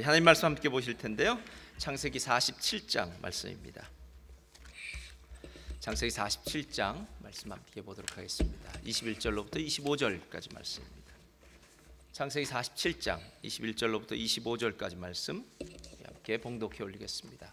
우리 하나님 말씀 함께 보실 텐데요. 창세기 47장 말씀입니다. 창세기 47장 말씀 함께 보도록 하겠습니다. 21절로부터 25절까지 말씀입니다. 창세기 47장 21절로부터 25절까지 말씀 함께 봉독해 올리겠습니다.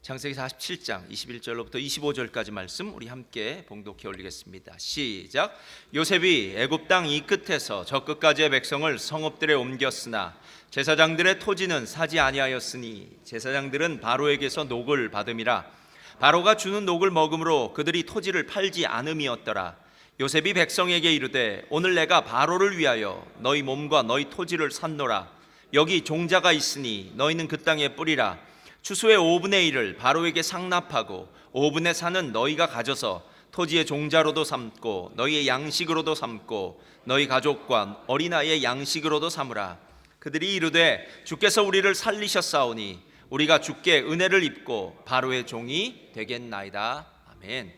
창세기 47장 21절로부터 25절까지 말씀 우리 함께 봉독해 올리겠습니다. 시작. 요셉이 애굽 땅 이 끝에서 저 끝까지의 백성을 성읍들에 옮겼으나 제사장들의 토지는 사지 아니하였으니 제사장들은 바로에게서 녹을 받음이라. 바로가 주는 녹을 먹음으로 그들이 토지를 팔지 않음이었더라. 요셉이 백성에게 이르되 오늘 내가 바로를 위하여 너희 몸과 너희 토지를 샀노라. 여기 종자가 있으니 너희는 그 땅에 뿌리라. 추수의 5분의 1을 바로에게 상납하고 5분의 4는 너희가 가져서 토지의 종자로도 삼고 너희의 양식으로도 삼고 너희 가족과 어린아이의 양식으로도 삼으라. 그들이 이르되 주께서 우리를 살리셨사오니 우리가 주께 은혜를 입고 바로의 종이 되겠나이다. 아멘.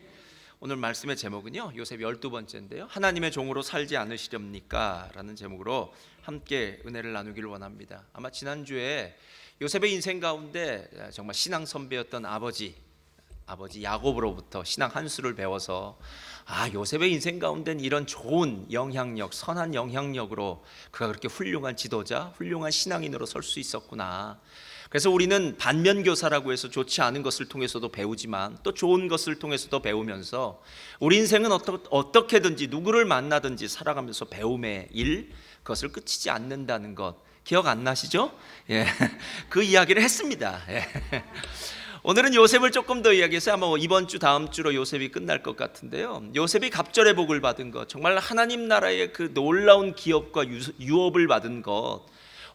오늘 말씀의 제목은요, 요셉 12번째인데요 하나님의 종으로 살지 않으시렵니까? 라는 제목으로 함께 은혜를 나누기를 원합니다. 아마 지난주에 요셉의 인생 가운데 정말 신앙 선배였던 아버지 야곱으로부터 신앙 한 수를 배워서 요셉의 인생 가운데는 이런 좋은 영향력, 선한 영향력으로 그가 그렇게 훌륭한 지도자, 훌륭한 신앙인으로 설 수 있었구나. 그래서 우리는 반면교사라고 해서 좋지 않은 것을 통해서도 배우지만 또 좋은 것을 통해서도 배우면서 우리 인생은 어떻게든지 누구를 만나든지 살아가면서 배움의 일, 그것을 끝이지 않는다는 것 기억 안 나시죠? 예, 그 이야기를 했습니다. 예. 오늘은 요셉을 조금 더 이야기해서 아마 이번 주 다음 주로 요셉이 끝날 것 같은데요. 요셉이 갑절의 복을 받은 것, 정말 하나님 나라의 그 놀라운 기업과 유업을 받은 것,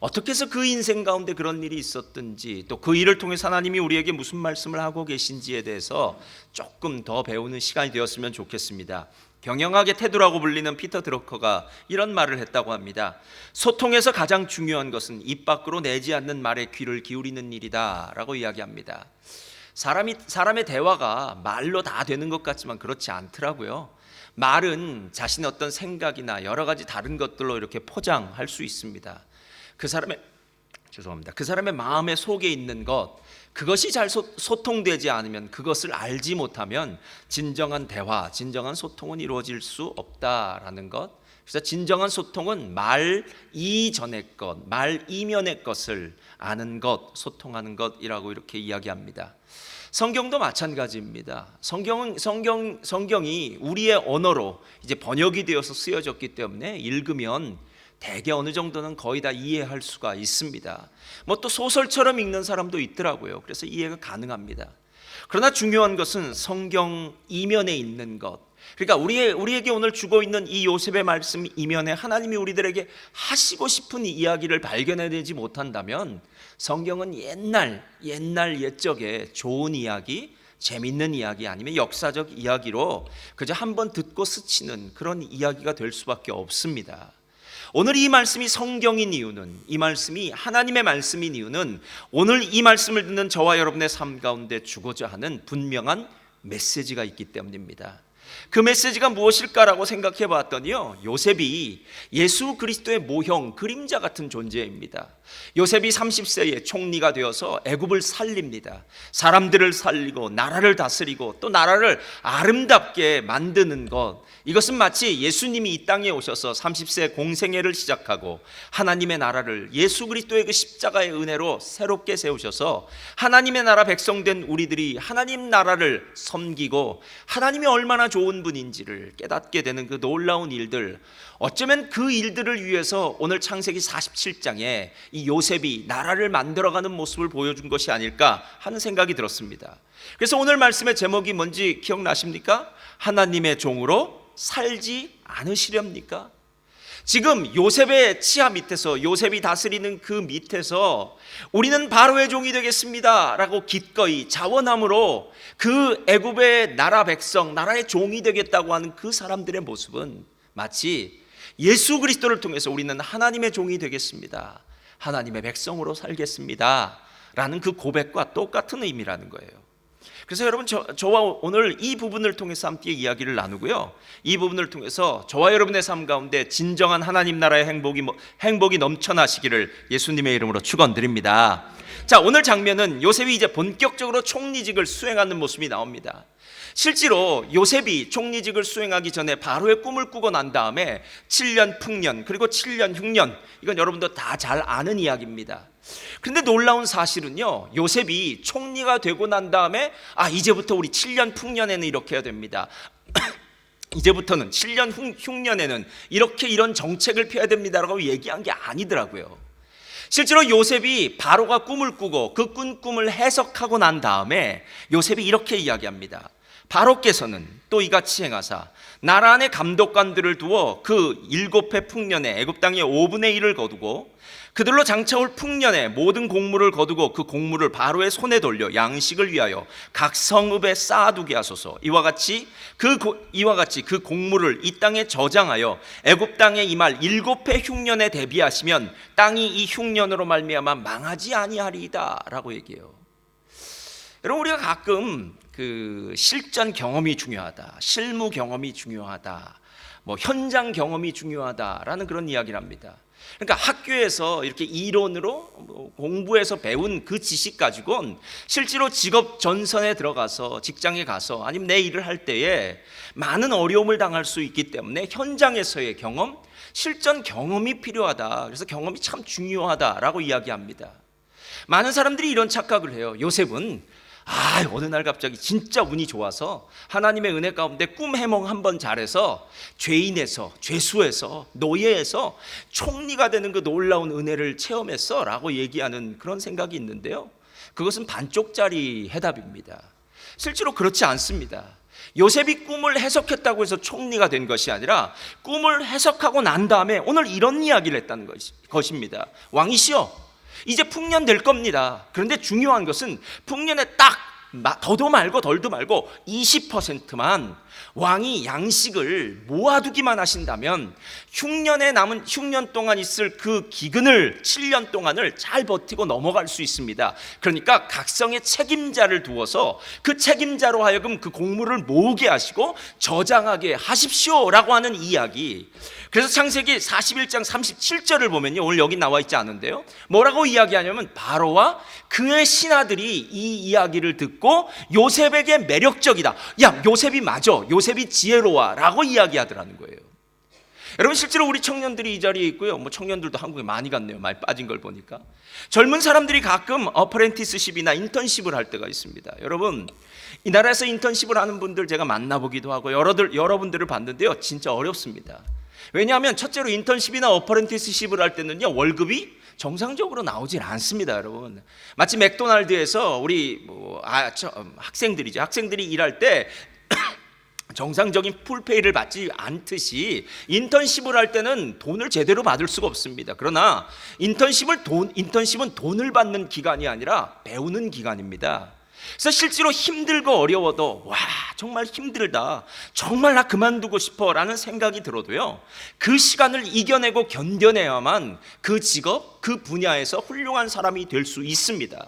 어떻게 해서 그 인생 가운데 그런 일이 있었든지 또 그 일을 통해서 하나님이 우리에게 무슨 말씀을 하고 계신지에 대해서 조금 더 배우는 시간이 되었으면 좋겠습니다. 경영학의 태도라고 불리는 피터 드러커가 이런 말을 했다고 합니다. 소통에서 가장 중요한 것은 입 밖으로 내지 않는 말에 귀를 기울이는 일이다 라고 이야기합니다. 사람의 대화가 말로 다 되는 것 같지만 그렇지 않더라고요. 말은 자신의 어떤 생각이나 여러 가지 다른 것들로 이렇게 포장할 수 있습니다. 그 사람의 마음의 속에 있는 것, 그것이 잘 소통되지 않으면, 그것을 알지 못하면 진정한 대화, 진정한 소통은 이루어질 수 없다라는 것. 그래서 진정한 소통은 말 이전의 것, 말 이면의 것을 아는 것, 소통하는 것이라고 이렇게 이야기합니다. 성경도 마찬가지입니다. 성경이 우리의 언어로 이제 번역이 되어서 쓰여졌기 때문에 읽으면 대개 어느 정도는 거의 다 이해할 수가 있습니다. 또 소설처럼 읽는 사람도 있더라고요. 그래서 이해가 가능합니다. 그러나 중요한 것은 성경 이면에 있는 것. 그러니까 우리에게 오늘 주고 있는 이 요셉의 말씀 이면에 하나님이 우리들에게 하시고 싶은 이야기를 발견해내지 못한다면 성경은 옛적에 좋은 이야기, 재밌는 이야기 아니면 역사적 이야기로 그저 한번 듣고 스치는 그런 이야기가 될 수밖에 없습니다. 오늘 이 말씀이 성경인 이유는, 이 말씀이 하나님의 말씀인 이유는 오늘 이 말씀을 듣는 저와 여러분의 삶 가운데 주고자 하는 분명한 메시지가 있기 때문입니다. 그 메시지가 무엇일까라고 생각해 봤더니요, 요셉이 예수 그리스도의 모형, 그림자 같은 존재입니다. 요셉이 30세에 총리가 되어서 애굽을 살립니다. 사람들을 살리고 나라를 다스리고 또 나라를 아름답게 만드는 것, 이것은 마치 예수님이 이 땅에 오셔서 30세 공생애를 시작하고 하나님의 나라를 예수 그리스도의 그 십자가의 은혜로 새롭게 세우셔서 하나님의 나라 백성된 우리들이 하나님 나라를 섬기고 하나님이 얼마나 좋은 분인지를 깨닫게 되는 그 놀라운 일들, 어쩌면 그 일들을 위해서 오늘 창세기 47장에 이 요셉이 나라를 만들어가는 모습을 보여준 것이 아닐까 하는 생각이 들었습니다. 그래서 오늘 말씀의 제목이 뭔지 기억나십니까? 하나님의 종으로 살지 않으시렵니까? 지금 요셉의 치하 밑에서, 요셉이 다스리는 그 밑에서 우리는 바로의 종이 되겠습니다 라고 기꺼이 자원함으로 그 애굽의 나라 백성, 나라의 종이 되겠다고 하는 그 사람들의 모습은 마치 예수 그리스도를 통해서 우리는 하나님의 종이 되겠습니다, 하나님의 백성으로 살겠습니다 라는 그 고백과 똑같은 의미라는 거예요. 그래서 여러분 저와 오늘 이 부분을 통해서 함께 이야기를 나누고요, 이 부분을 통해서 저와 여러분의 삶 가운데 진정한 하나님 나라의 행복이 넘쳐나시기를 예수님의 이름으로 축원드립니다. 자, 오늘 장면은 요셉이 이제 본격적으로 총리직을 수행하는 모습이 나옵니다. 실제로 요셉이 총리직을 수행하기 전에 바로의 꿈을 꾸고 난 다음에 7년 풍년 그리고 7년 흉년, 이건 여러분도 다 잘 아는 이야기입니다. 그런데 놀라운 사실은요, 요셉이 총리가 되고 난 다음에 이제부터 우리 7년 풍년에는 이렇게 해야 됩니다. 이제부터는 7년 흉년에는 이런 정책을 펴야 됩니다라고 얘기한 게 아니더라고요. 실제로 요셉이 바로가 꿈을 꾸고 그 꿈을 해석하고 난 다음에 요셉이 이렇게 이야기합니다. 바로께서는 또 이같이 행하사 나라 안에 감독관들을 두어 그 7해 풍년에 애굽 땅의 5분의 1을 거두고 그들로 장차올 풍년에 모든 곡물을 거두고 그 곡물을 바로의 손에 돌려 양식을 위하여 각 성읍에 쌓아두게 하소서. 이와 같이 그 곡물을 이 땅에 저장하여 애굽 땅에 임할 7해 흉년에 대비하시면 땅이 이 흉년으로 말미암아 망하지 아니하리이다 라고 얘기해요. 여러분, 우리가 가끔 그 실전 경험이 중요하다, 실무 경험이 중요하다, 현장 경험이 중요하다라는 그런 이야기를 합니다. 그러니까 학교에서 이렇게 이론으로 공부해서 배운 그 지식 가지고는 실제로 직업 전선에 들어가서 직장에 가서 아니면 내 일을 할 때에 많은 어려움을 당할 수 있기 때문에 현장에서의 경험, 실전 경험이 필요하다. 그래서 경험이 참 중요하다라고 이야기합니다. 많은 사람들이 이런 착각을 해요. 요셉은 어느 날 갑자기 진짜 운이 좋아서 하나님의 은혜 가운데 꿈 해몽 한번 잘해서 죄인에서, 죄수에서, 노예에서 총리가 되는 그 놀라운 은혜를 체험했어 라고 얘기하는 그런 생각이 있는데요, 그것은 반쪽짜리 해답입니다. 실제로 그렇지 않습니다. 요셉이 꿈을 해석했다고 해서 총리가 된 것이 아니라 꿈을 해석하고 난 다음에 오늘 이런 이야기를 했다는 것입니다. 왕이시여, 이제 풍년 될 겁니다. 그런데 중요한 것은 풍년에 딱 더도 말고 덜도 말고 20%만 왕이 양식을 모아두기만 하신다면 흉년 동안 있을 그 기근을 7년 동안을 잘 버티고 넘어갈 수 있습니다. 그러니까 각성의 책임자를 두어서 그 책임자로 하여금 그 곡물을 모으게 하시고 저장하게 하십시오라고 하는 이야기. 그래서 창세기 41장 37절을 보면요, 오늘 여기 나와 있지 않은데요, 뭐라고 이야기하냐면 바로와 그의 신하들이 이 이야기를 듣고 요셉에게 매력적이다, 야 요셉이 맞아, 요셉이 지혜로워 라고 이야기하더라는 거예요. 여러분, 실제로 우리 청년들이 이 자리에 있고요, 청년들도 한국에 많이 갔네요. 많이 빠진 걸 보니까. 젊은 사람들이 가끔 어프렌티스십이나 인턴십을 할 때가 있습니다. 여러분, 이 나라에서 인턴십을 하는 분들 제가 만나보기도 하고 여러분들을 봤는데요, 진짜 어렵습니다. 왜냐하면 첫째로 인턴십이나 어프렌티스십을 할 때는요, 월급이 정상적으로 나오질 않습니다. 여러분, 마치 맥도날드에서 우리 학생들이 일할 때 정상적인 풀페이를 받지 않듯이 인턴십을 할 때는 돈을 제대로 받을 수가 없습니다. 그러나 인턴십은 돈을 받는 기간이 아니라 배우는 기간입니다. 그래서 실제로 힘들고 어려워도 정말 힘들다, 정말 나 그만두고 싶어 라는 생각이 들어도요, 그 시간을 이겨내고 견뎌내야만 그 직업, 그 분야에서 훌륭한 사람이 될 수 있습니다.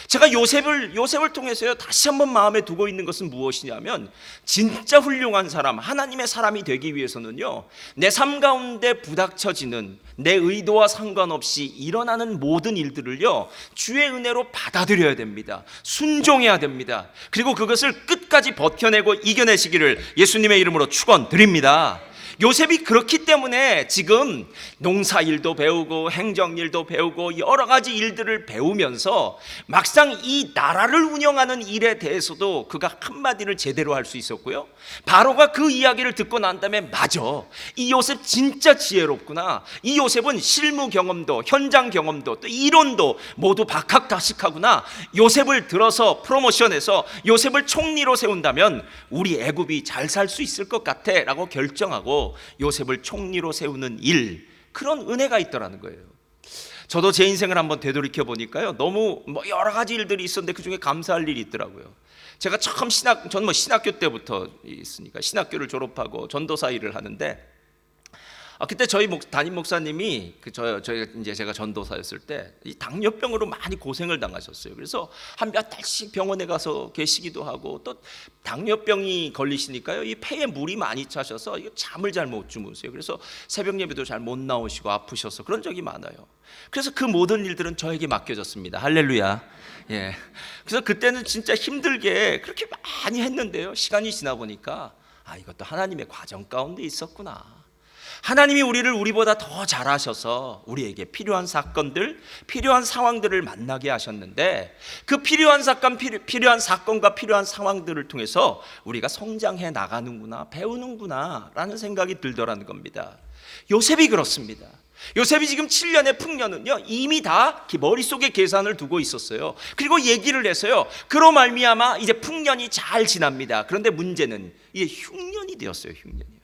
제가 요셉을 통해서요, 다시 한번 마음에 두고 있는 것은 무엇이냐면, 진짜 훌륭한 사람, 하나님의 사람이 되기 위해서는요, 내 삶 가운데 부닥쳐지는 내 의도와 상관없이 일어나는 모든 일들을요, 주의 은혜로 받아들여야 됩니다. 순종해야 됩니다. 그리고 그것을 끝까지 버텨내고 이겨내시기를 예수님의 이름으로 축원드립니다. 요셉이 그렇기 때문에 지금 농사일도 배우고 행정일도 배우고 여러 가지 일들을 배우면서 막상 이 나라를 운영하는 일에 대해서도 그가 한마디를 제대로 할 수 있었고요, 바로가 그 이야기를 듣고 난 다음에 맞아, 이 요셉 진짜 지혜롭구나, 이 요셉은 실무 경험도 현장 경험도 또 이론도 모두 박학다식하구나, 요셉을 들어서 프로모션해서 요셉을 총리로 세운다면 우리 애굽이 잘 살 수 있을 것 같아 라고 결정하고 요셉을 총리로 세우는 일, 그런 은혜가 있더라는 거예요. 저도 제 인생을 한번 되돌이켜 보니까요, 너무 여러 가지 일들이 있었는데 그중에 감사할 일이 있더라고요. 제가 처음 신학교 때부터 있으니까 신학교를 졸업하고 전도사 일을 하는데 그때 저희 담임 목사님이 제가 전도사였을 때 이 당뇨병으로 많이 고생을 당하셨어요. 그래서 한 몇 달씩 병원에 가서 계시기도 하고, 또 당뇨병이 걸리시니까요, 이 폐에 물이 많이 차셔서 잠을 잘 못 주무세요. 그래서 새벽 예배도 잘 못 나오시고 아프셔서 그런 적이 많아요. 그래서 그 모든 일들은 저에게 맡겨졌습니다. 할렐루야. 예. 그래서 그때는 진짜 힘들게 그렇게 많이 했는데요, 시간이 지나 보니까 이것도 하나님의 과정 가운데 있었구나. 하나님이 우리보다 더 잘하셔서 우리에게 필요한 사건들, 필요한 상황들을 만나게 하셨는데, 그 필요한 사건과 필요한 상황들을 통해서 우리가 성장해 나가는구나, 배우는구나 라는 생각이 들더라는 겁니다. 요셉이 그렇습니다. 요셉이 지금 7년의 풍년은요, 이미 다 머릿속에 계산을 두고 있었어요. 그리고 얘기를 해서요, 그로 말미암아 이제 풍년이 잘 지납니다. 그런데 문제는 이제 흉년이 되었어요. 흉년이요.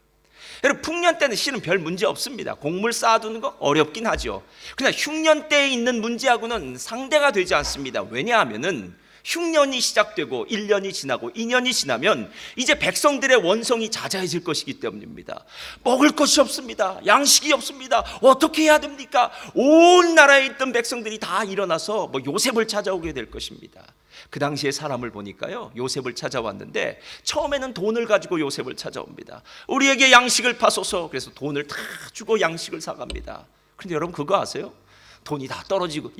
여러분, 풍년 때는 실은 별 문제 없습니다. 곡물 쌓아두는 거 어렵긴 하죠. 그러나 흉년 때에 있는 문제하고는 상대가 되지 않습니다. 왜냐하면은 흉년이 시작되고 1년이 지나고 2년이 지나면 이제 백성들의 원성이 자자해질 것이기 때문입니다. 먹을 것이 없습니다. 양식이 없습니다. 어떻게 해야 됩니까? 온 나라에 있던 백성들이 다 일어나서 요셉을 찾아오게 될 것입니다. 그 당시에 사람을 보니까요, 요셉을 찾아왔는데 처음에는 돈을 가지고 요셉을 찾아옵니다. 우리에게 양식을 파소서. 그래서 돈을 다 주고 양식을 사갑니다. 그런데 여러분, 그거 아세요? 돈이 다 떨어지고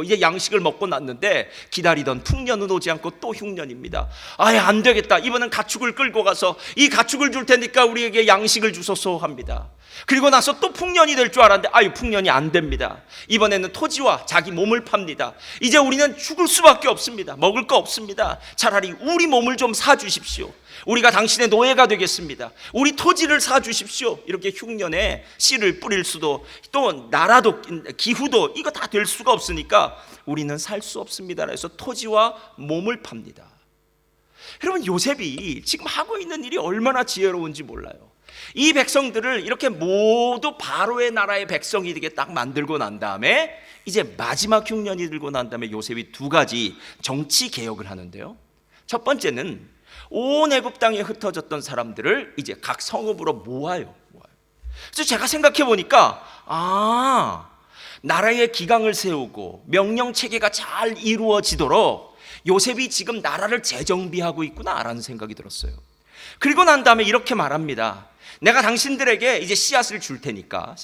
이제 양식을 먹고 났는데 기다리던 풍년은 오지 않고 또 흉년입니다. 안 되겠다. 이번엔 가축을 끌고 가서 이 가축을 줄 테니까 우리에게 양식을 주소서 합니다. 그리고 나서 또 풍년이 될 줄 알았는데 풍년이 안 됩니다. 이번에는 토지와 자기 몸을 팝니다. 이제 우리는 죽을 수밖에 없습니다. 먹을 거 없습니다. 차라리 우리 몸을 좀 사주십시오. 우리가 당신의 노예가 되겠습니다. 우리 토지를 사주십시오. 이렇게 흉년에 씨를 뿌릴 수도, 또 나라도 기후도 이거 다 될 수가 없으니까 우리는 살 수 없습니다. 그래서 토지와 몸을 팝니다. 여러분, 요셉이 지금 하고 있는 일이 얼마나 지혜로운지 몰라요. 이 백성들을 이렇게 모두 바로의 나라의 백성이 되게 딱 만들고 난 다음에 이제 마지막 흉년이 들고 난 다음에 요셉이 두 가지 정치 개혁을 하는데요. 첫 번째는 온 애굽 땅에 흩어졌던 사람들을 이제 각 성읍으로 모아요. 그래서 제가 생각해 보니까 나라의 기강을 세우고 명령 체계가 잘 이루어지도록 요셉이 지금 나라를 재정비하고 있구나라는 생각이 들었어요. 그리고 난 다음에 이렇게 말합니다. 내가 당신들에게 이제 씨앗을 줄 테니까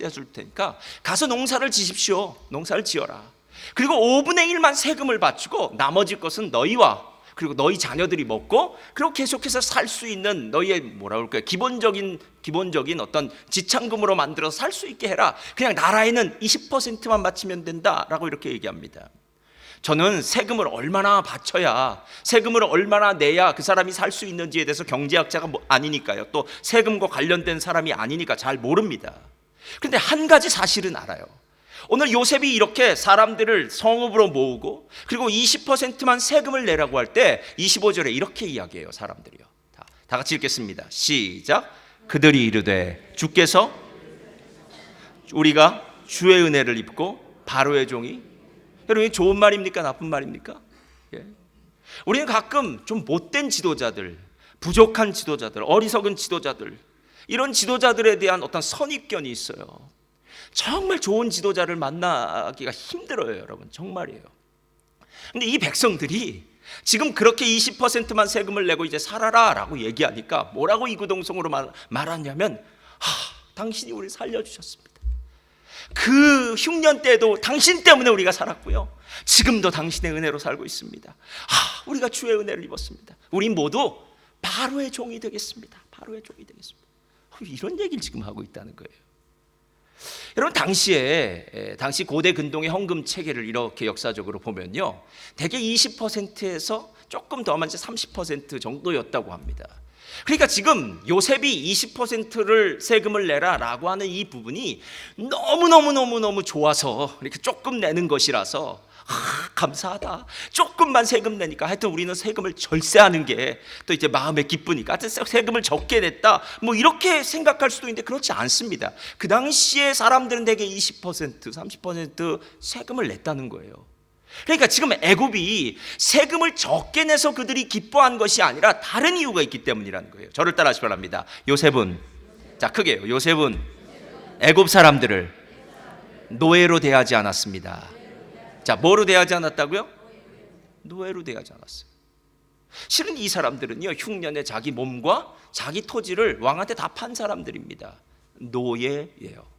가서 농사를 지십시오. 농사를 지어라. 그리고 5분의 1만 세금을 바치고 나머지 것은 너희와 그리고 너희 자녀들이 먹고, 그리고 계속해서 살 수 있는 너희의 기본적인 어떤 지참금으로 만들어서 살 수 있게 해라. 그냥 나라에는 20%만 바치면 된다라고 이렇게 얘기합니다. 저는 세금을 얼마나 바쳐야, 세금을 얼마나 내야 그 사람이 살 수 있는지에 대해서 경제학자가 아니니까요, 또 세금과 관련된 사람이 아니니까 잘 모릅니다. 그런데 한 가지 사실은 알아요. 오늘 요셉이 이렇게 사람들을 성읍으로 모으고 그리고 20%만 세금을 내라고 할 때 25절에 이렇게 이야기해요. 사람들이요. 다 같이 읽겠습니다. 시작. 그들이 이르되 주께서 우리가 주의 은혜를 입고 바로의 종이. 여러분, 좋은 말입니까? 나쁜 말입니까? 우리는 가끔 좀 못된 지도자들, 부족한 지도자들, 어리석은 지도자들, 이런 지도자들에 대한 어떤 선입견이 있어요. 정말 좋은 지도자를 만나기가 힘들어요, 여러분. 정말이에요. 근데 이 백성들이 지금 그렇게 20%만 세금을 내고 이제 살아라 라고 얘기하니까 뭐라고 이구동성으로 말하냐면 당신이 우리를 살려주셨습니다. 그 흉년 때도 당신 때문에 우리가 살았고요, 지금도 당신의 은혜로 살고 있습니다. 우리가 주의 은혜를 입었습니다. 우리 모두 바로의 종이 되겠습니다. 바로의 종이 되겠습니다. 이런 얘기를 지금 하고 있다는 거예요. 여러분, 당시 고대 근동의 헌금 체계를 이렇게 역사적으로 보면요, 대개 20%에서 조금 더 하면 30% 정도였다고 합니다. 그러니까 지금 요셉이 20%를 세금을 내라라고 하는 이 부분이 너무 좋아서 이렇게 조금 내는 것이라서 감사하다, 조금만 세금 내니까 하여튼 우리는 세금을 절세하는 게 또 이제 마음에 기쁘니까 하여튼 세금을 적게 냈다, 이렇게 생각할 수도 있는데 그렇지 않습니다. 그 당시에 사람들은 대개 20%, 30% 세금을 냈다는 거예요. 그러니까 지금 애굽이 세금을 적게 내서 그들이 기뻐한 것이 아니라 다른 이유가 있기 때문이라는 거예요. 저를 따라하시기 바랍니다. 요셉은 자, 크게요. 요셉은 애굽 사람들을 노예로 대하지 않았습니다. 자, 뭐로 대하지 않았다고요? 노예로 대하지 않았어요. 실은 이 사람들은요, 흉년에 자기 몸과 자기 토지를 왕한테 다 판 사람들입니다. 노예예요.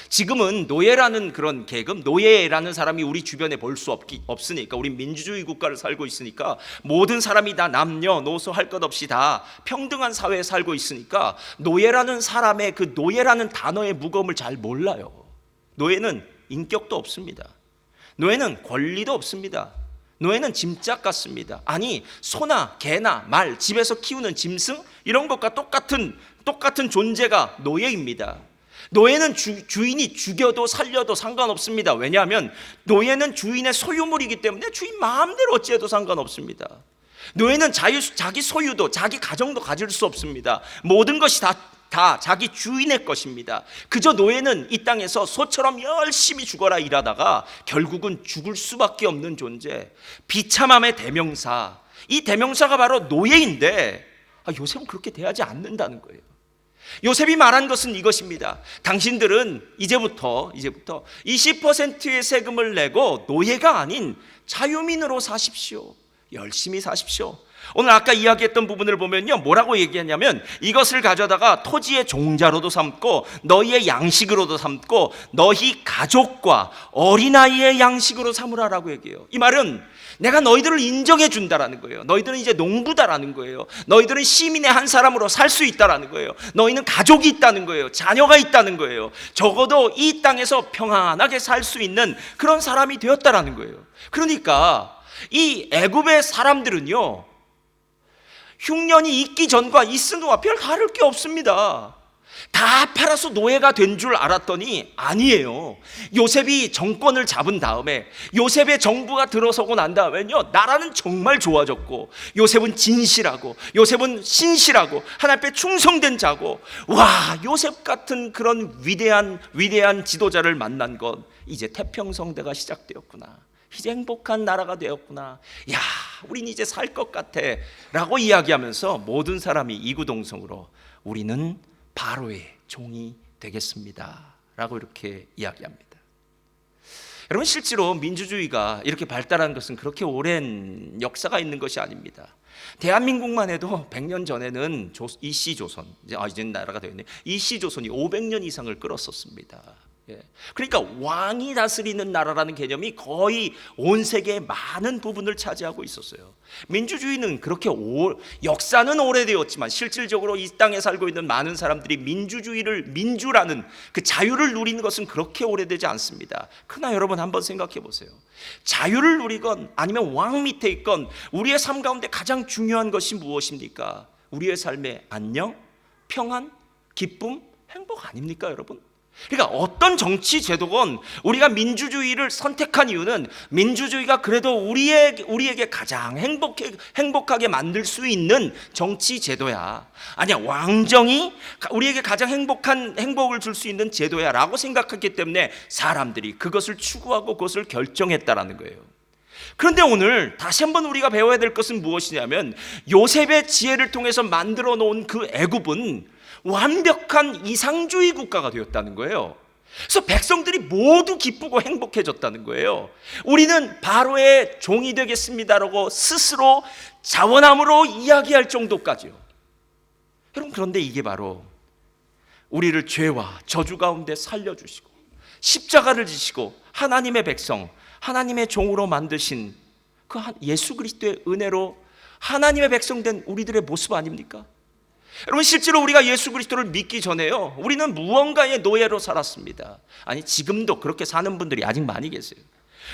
지금은 노예라는 그런 계급, 노예라는 사람이 우리 주변에 볼 수 없으니까, 우리 민주주의 국가를 살고 있으니까 모든 사람이 다 남녀노소 할 것 없이 다 평등한 사회에 살고 있으니까 노예라는 사람의 그 노예라는 단어의 무거움을 잘 몰라요. 노예는 인격도 없습니다. 노예는 권리도 없습니다. 노예는 짐짝 같습니다. 아니, 소나 개나 말, 집에서 키우는 짐승 이런 것과 똑같은 존재가 노예입니다. 노예는 주인이 죽여도 살려도 상관없습니다. 왜냐하면 노예는 주인의 소유물이기 때문에 주인 마음대로 어찌해도 상관없습니다. 노예는 자기 소유도 자기 가정도 가질 수 없습니다. 모든 것이 다 자기 주인의 것입니다. 그저 노예는 이 땅에서 소처럼 열심히 죽어라 일하다가 결국은 죽을 수밖에 없는 존재, 비참함의 대명사. 이 대명사가 바로 노예인데 요셉은 그렇게 대하지 않는다는 거예요. 요셉이 말한 것은 이것입니다. 당신들은 이제부터 20%의 세금을 내고 노예가 아닌 자유민으로 사십시오. 열심히 사십시오. 오늘 아까 이야기했던 부분을 보면요, 뭐라고 얘기하냐면 이것을 가져다가 토지의 종자로도 삼고 너희의 양식으로도 삼고 너희 가족과 어린아이의 양식으로 삼으라라고 얘기해요. 이 말은 내가 너희들을 인정해 준다라는 거예요. 너희들은 이제 농부다라는 거예요. 너희들은 시민의 한 사람으로 살 수 있다라는 거예요. 너희는 가족이 있다는 거예요. 자녀가 있다는 거예요. 적어도 이 땅에서 평안하게 살 수 있는 그런 사람이 되었다라는 거예요. 그러니까 이 애굽의 사람들은요, 흉년이 있기 전과 있은 후와 별 다를 게 없습니다. 다 팔아서 노예가 된 줄 알았더니 아니에요. 요셉이 정권을 잡은 다음에, 요셉의 정부가 들어서고 난 다음에는요, 나라는 정말 좋아졌고, 요셉은 진실하고, 요셉은 신실하고, 하나님 앞에 충성된 자고, 와, 요셉 같은 그런 위대한 지도자를 만난 것, 이제 태평성대가 시작되었구나. 이제 행복한 나라가 되었구나. 야, 우린 이제 살 것 같아 라고 이야기하면서 모든 사람이 이구동성으로 우리는 바로의 종이 되겠습니다 라고 이렇게 이야기합니다. 여러분, 실제로 민주주의가 이렇게 발달한 것은 그렇게 오랜 역사가 있는 것이 아닙니다. 대한민국만 해도 100년 전에는 이씨조선, 이제는 나라가 되었네요. 이씨조선이 500년 이상을 끌었었습니다. 그러니까 왕이 다스리는 나라라는 개념이 거의 온 세계의 많은 부분을 차지하고 있었어요. 민주주의는 그렇게 역사는 오래되었지만 실질적으로 이 땅에 살고 있는 많은 사람들이 민주라는 그 자유를 누리는 것은 그렇게 오래되지 않습니다. 그러나 여러분, 한번 생각해 보세요. 자유를 누리건 아니면 왕 밑에 있건 우리의 삶 가운데 가장 중요한 것이 무엇입니까? 우리의 삶의 안녕, 평안, 기쁨, 행복 아닙니까, 여러분? 그러니까 어떤 정치 제도건 우리가 민주주의를 선택한 이유는 민주주의가 그래도 우리에게 가장 행복하게 만들 수 있는 정치 제도야. 아니야, 왕정이 우리에게 가장 행복을 줄 수 있는 제도야 라고 생각했기 때문에 사람들이 그것을 추구하고 그것을 결정했다라는 거예요. 그런데 오늘 다시 한번 우리가 배워야 될 것은 무엇이냐면 요셉의 지혜를 통해서 만들어 놓은 그 애굽은 완벽한 이상주의 국가가 되었다는 거예요. 그래서 백성들이 모두 기쁘고 행복해졌다는 거예요. 우리는 바로의 종이 되겠습니다라고 스스로 자원함으로 이야기할 정도까지요. 여러분, 그런데 이게 바로 우리를 죄와 저주 가운데 살려주시고 십자가를 지시고 하나님의 백성, 하나님의 종으로 만드신 그 예수 그리스도의 은혜로 하나님의 백성 된 우리들의 모습 아닙니까? 여러분, 실제로 우리가 예수 그리스도를 믿기 전에요, 우리는 무언가의 노예로 살았습니다. 아니, 지금도 그렇게 사는 분들이 아직 많이 계세요.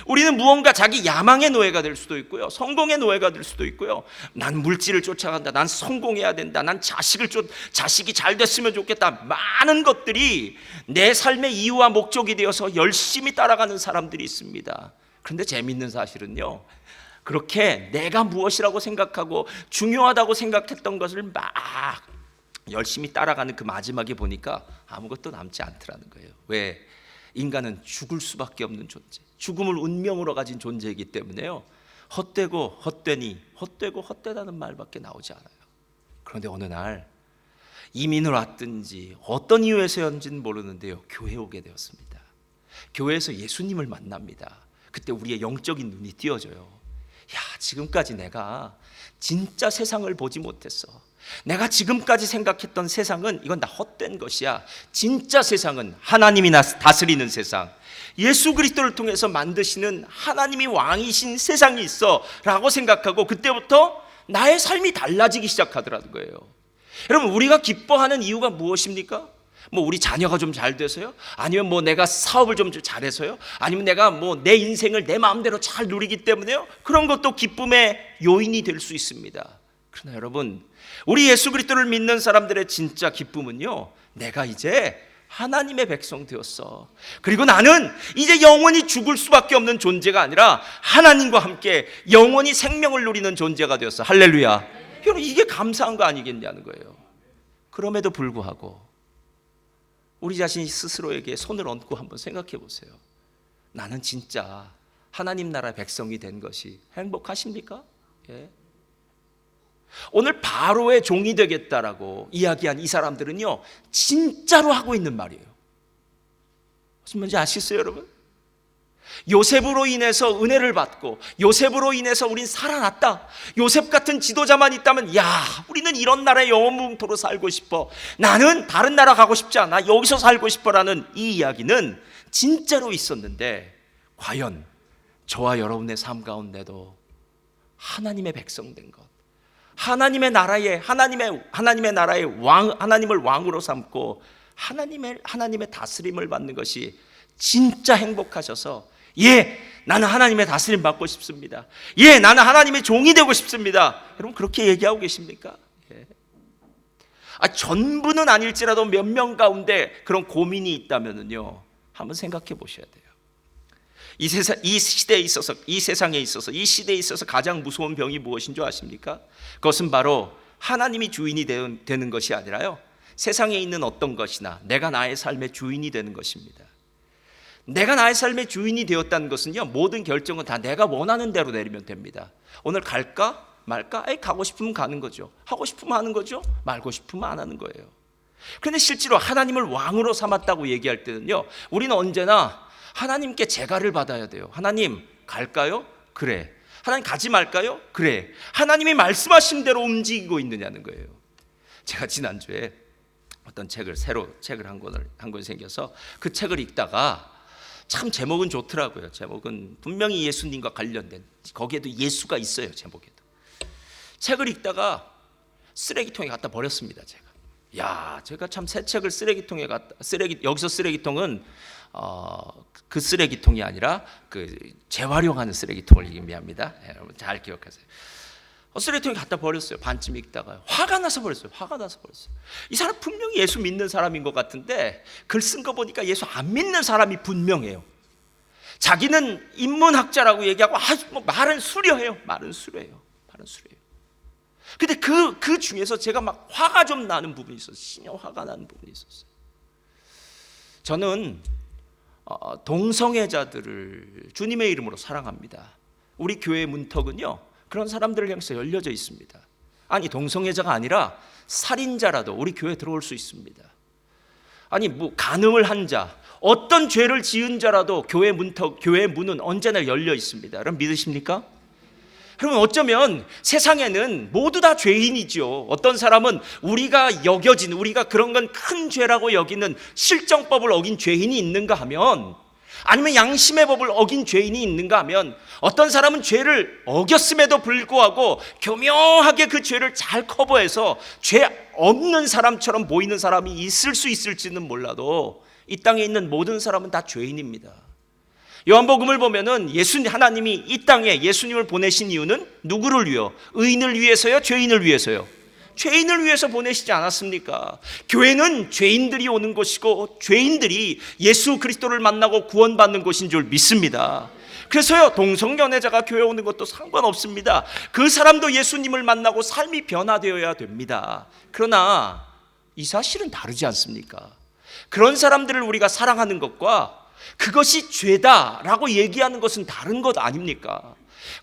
우리는 무언가 자기 야망의 노예가 될 수도 있고요, 성공의 노예가 될 수도 있고요. 난 물질을 쫓아간다, 난 성공해야 된다, 난 자식이 잘 됐으면 좋겠다. 많은 것들이 내 삶의 이유와 목적이 되어서 열심히 따라가는 사람들이 있습니다. 그런데 재밌는 사실은요, 그렇게 내가 무엇이라고 생각하고 중요하다고 생각했던 것을 막 열심히 따라가는 그 마지막에 보니까 아무것도 남지 않더라는 거예요. 왜? 인간은 죽을 수밖에 없는 존재, 죽음을 운명으로 가진 존재이기 때문에요, 헛되고 헛되니 헛되고 헛되다는 말밖에 나오지 않아요. 그런데 어느 날 이민을 왔든지 어떤 이유에서였는지는 모르는데요, 교회에 오게 되었습니다. 교회에서 예수님을 만납니다. 그때 우리의 영적인 눈이 띄어져요. 야, 지금까지 내가 진짜 세상을 보지 못했어. 내가 지금까지 생각했던 세상은 이건 다 헛된 것이야. 진짜 세상은 하나님이 다스리는 세상, 예수 그리스도를 통해서 만드시는 하나님이 왕이신 세상이 있어 라고 생각하고, 그때부터 나의 삶이 달라지기 시작하더라는 거예요. 여러분, 우리가 기뻐하는 이유가 무엇입니까? 뭐 우리 자녀가 좀 잘 돼서요? 아니면 뭐 내가 사업을 좀 잘해서요? 아니면 내가 뭐 내 인생을 내 마음대로 잘 누리기 때문에요? 그런 것도 기쁨의 요인이 될 수 있습니다. 그러나 여러분, 우리 예수 그리스도를 믿는 사람들의 진짜 기쁨은요, 내가 이제 하나님의 백성 되었어. 그리고 나는 이제 영원히 죽을 수밖에 없는 존재가 아니라 하나님과 함께 영원히 생명을 누리는 존재가 되었어. 할렐루야. 여러분, 이게 감사한 거 아니겠냐는 거예요. 그럼에도 불구하고 우리 자신이 스스로에게 손을 얹고 한번 생각해 보세요. 나는 진짜 하나님 나라 백성이 된 것이 행복하십니까? 예. 오늘 바로의 종이 되겠다라고 이야기한 이 사람들은요, 진짜로 하고 있는 말이에요. 무슨 말인지 아시겠어요, 여러분? 요셉으로 인해서 은혜를 받고 요셉으로 인해서 우린 살아났다. 요셉 같은 지도자만 있다면, 야, 우리는 이런 나라의 영원무궁토로 살고 싶어. 나는 다른 나라 가고 싶지 않아. 여기서 살고 싶어라는 이 이야기는 진짜로 있었는데, 과연 저와 여러분의 삶 가운데도 하나님의 백성 된 것, 하나님의 나라의 왕, 하나님을 왕으로 삼고 하나님의 다스림을 받는 것이 진짜 행복하셔서, 예, 나는 하나님의 다스림 받고 싶습니다. 예, 나는 하나님의 종이 되고 싶습니다. 여러분, 그렇게 얘기하고 계십니까? 예. 전부는 아닐지라도 몇 명 가운데 그런 고민이 있다면요, 한번 생각해 보셔야 돼요. 이 시대에 있어서, 이 세상에 있어서, 이 시대에 있어서 가장 무서운 병이 무엇인 줄 아십니까? 그것은 바로 하나님이 주인이 되는 것이 아니라요, 세상에 있는 어떤 것이나 내가 나의 삶의 주인이 되는 것입니다. 내가 나의 삶의 주인이 되었다는 것은요, 모든 결정은 다 내가 원하는 대로 내리면 됩니다. 오늘 갈까 말까? 가고 싶으면 가는 거죠. 하고 싶으면 하는 거죠. 말고 싶으면 안 하는 거예요. 그런데 실제로 하나님을 왕으로 삼았다고 얘기할 때는요, 우리는 언제나 하나님께 제가를 받아야 돼요. 하나님, 갈까요? 그래. 하나님, 가지 말까요? 그래. 하나님이 말씀하신 대로 움직이고 있느냐는 거예요. 제가 지난주에 어떤 새로 책을 한 권 생겨서 그 책을 읽다가 참 제목은 좋더라고요. 제목은 분명히 예수님과 관련된, 거기에도 예수가 있어요, 제목에도. 책을 읽다가 쓰레기통에 갖다 버렸습니다, 제가. 야, 제가 참 새 책을 쓰레기통에 여기서 쓰레기통은 그 쓰레기통이 아니라 그 재활용하는 쓰레기통을 의미합니다. 여러분 잘 기억하세요. 쓰레기통에 갖다 버렸어요. 반쯤 읽다가 화가 나서 버렸어요. 이 사람 분명히 예수 믿는 사람인 것 같은데 글 쓴 거 보니까 예수 안 믿는 사람이 분명해요. 자기는 인문학자라고 얘기하고 말은 수려해요. 근데 그 중에서 제가 막 화가 좀 나는 부분이 있었어요. 신령 화가 나는 부분이 있었어요. 저는 동성애자들을 주님의 이름으로 사랑합니다. 우리 교회 문턱은요, 그런 사람들을 향해서 열려져 있습니다. 아니, 동성애자가 아니라 살인자라도 우리 교회에 들어올 수 있습니다. 아니, 뭐 간음을 한 자, 어떤 죄를 지은 자라도 교회 문은 언제나 열려 있습니다. 여러분 믿으십니까? 여러분, 어쩌면 세상에는 모두 다 죄인이죠. 어떤 사람은 우리가 그런 건 큰 죄라고 여기는 실정법을 어긴 죄인이 있는가 하면, 아니면 양심의 법을 어긴 죄인이 있는가 하면, 어떤 사람은 죄를 어겼음에도 불구하고 교묘하게 그 죄를 잘 커버해서 죄 없는 사람처럼 보이는 사람이 있을 수 있을지는 몰라도 이 땅에 있는 모든 사람은 다 죄인입니다. 요한복음을 보면은 하나님이 이 땅에 예수님을 보내신 이유는 누구를 위해? 의인을 위해서요? 죄인을 위해서요? 죄인을 위해서 보내시지 않았습니까? 교회는 죄인들이 오는 곳이고 죄인들이 예수 그리스도를 만나고 구원받는 곳인 줄 믿습니다. 그래서요, 동성연애자가 교회 오는 것도 상관없습니다. 그 사람도 예수님을 만나고 삶이 변화되어야 됩니다. 그러나 이 사실은 다르지 않습니까? 그런 사람들을 우리가 사랑하는 것과 그것이 죄다라고 얘기하는 것은 다른 것 아닙니까?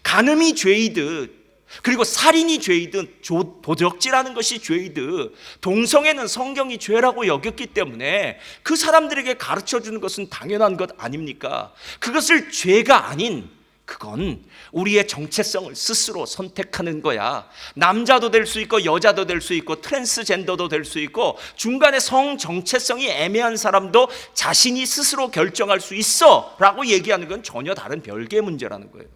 간음이 죄이듯 그리고 살인이 죄이든 도적질하는 것이 죄이든 동성애는 성경이 죄라고 여겼기 때문에 그 사람들에게 가르쳐주는 것은 당연한 것 아닙니까? 그것을 죄가 아닌, 그건 우리의 정체성을 스스로 선택하는 거야. 남자도 될 수 있고 여자도 될 수 있고 트랜스젠더도 될 수 있고 중간에 성 정체성이 애매한 사람도 자신이 스스로 결정할 수 있어 라고 얘기하는 건 전혀 다른 별개의 문제라는 거예요.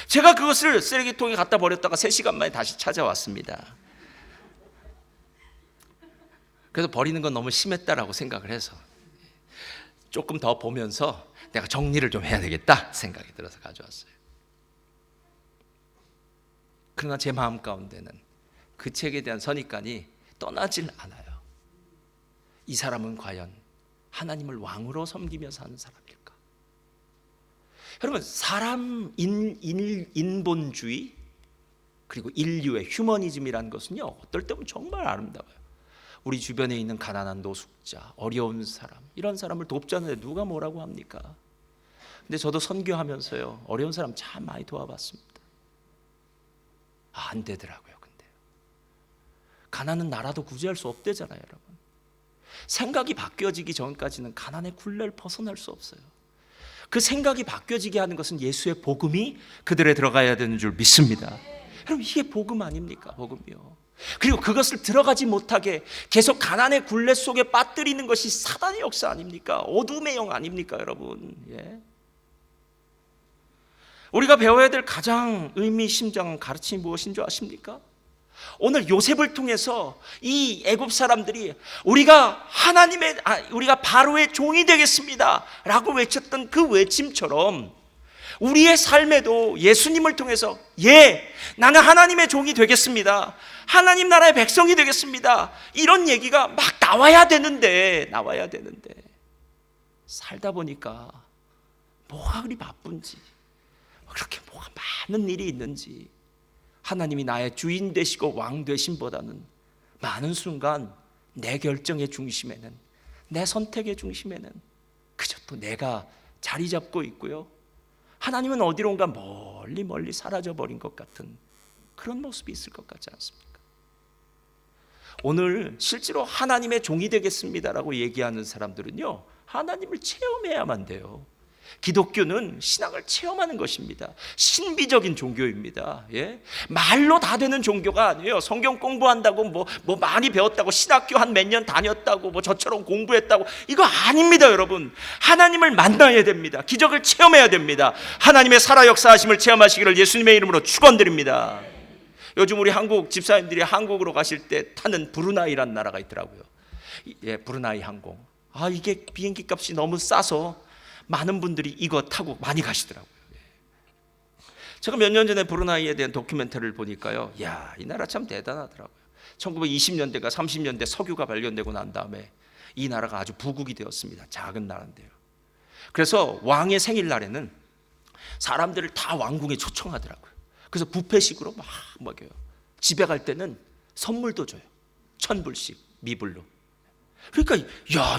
제가 그것을 쓰레기통에 갖다 버렸다가 3시간 만에 다시 찾아왔습니다. 그래서 버리는 건 너무 심했다라고 생각을 해서 조금 더 보면서 내가 정리를 좀 해야 되겠다 생각이 들어서 가져왔어요. 그러나 제 마음 가운데는 그 책에 대한 선입관이 떠나질 않아요. 이 사람은 과연 하나님을 왕으로 섬기며 사는 사람일까? 여러분, 사람 인본주의 그리고 인류의 휴머니즘이라는 것은요, 어떨 때면 정말 아름다워요. 우리 주변에 있는 가난한 노숙자, 어려운 사람, 이런 사람을 돕자는데 누가 뭐라고 합니까? 근데 저도 선교하면서요, 어려운 사람 참 많이 도와봤습니다. 안 되더라고요. 근데 가난은 나라도 구제할 수 없대잖아요, 여러분. 생각이 바뀌어지기 전까지는 가난의 굴레를 벗어날 수 없어요. 그 생각이 바뀌어지게 하는 것은 예수의 복음이 그들에 들어가야 되는 줄 믿습니다. 여러분, 이게 복음 아닙니까? 복음이요. 그리고 그것을 들어가지 못하게 계속 가난의 굴레 속에 빠뜨리는 것이 사단의 역사 아닙니까? 어둠의 영 아닙니까, 여러분? 예. 우리가 배워야 될 가장 의미심장한 가르침이 무엇인 줄 아십니까? 오늘 요셉을 통해서 이 애굽 사람들이 우리가 바로의 종이 되겠습니다 라고 외쳤던 그 외침처럼 우리의 삶에도 예수님을 통해서 나는 하나님의 종이 되겠습니다, 하나님 나라의 백성이 되겠습니다, 이런 얘기가 막 나와야 되는데 살다 보니까 뭐가 그리 바쁜지, 그렇게 뭐가 많은 일이 있는지 하나님이 나의 주인 되시고 왕 되심보다는 많은 순간 내 결정의 중심에는, 내 선택의 중심에는 그저 또 내가 자리 잡고 있고요, 하나님은 어디론가 멀리 사라져버린 것 같은 그런 모습이 있을 것 같지 않습니까? 오늘 실제로 하나님의 종이 되겠습니다라고 얘기하는 사람들은요, 하나님을 체험해야만 돼요. 기독교는 신앙을 체험하는 것입니다. 신비적인 종교입니다. 예? 말로 다 되는 종교가 아니에요. 성경 공부한다고 뭐 많이 배웠다고, 신학교 한 몇 년 다녔다고, 뭐 저처럼 공부했다고, 이거 아닙니다, 여러분. 하나님을 만나야 됩니다. 기적을 체험해야 됩니다. 하나님의 살아 역사하심을 체험하시기를 예수님의 이름으로 축원드립니다. 요즘 우리 한국 집사님들이 한국으로 가실 때 타는 브루나이라는 나라가 있더라고요. 예, 브루나이 항공. 이게 비행기 값이 너무 싸서 많은 분들이 이거 타고 많이 가시더라고요. 제가 몇 년 전에 브루나이에 대한 다큐멘터리를 보니까요, 이 나라 참 대단하더라고요. 1920년대가 30년대 석유가 발견되고 난 다음에 이 나라가 아주 부국이 되었습니다. 작은 나라인데요. 그래서 왕의 생일날에는 사람들을 다 왕궁에 초청하더라고요. 그래서 뷔페식으로 막 먹여요. 집에 갈 때는 선물도 줘요. 1,000불씩 미불로. 그러니까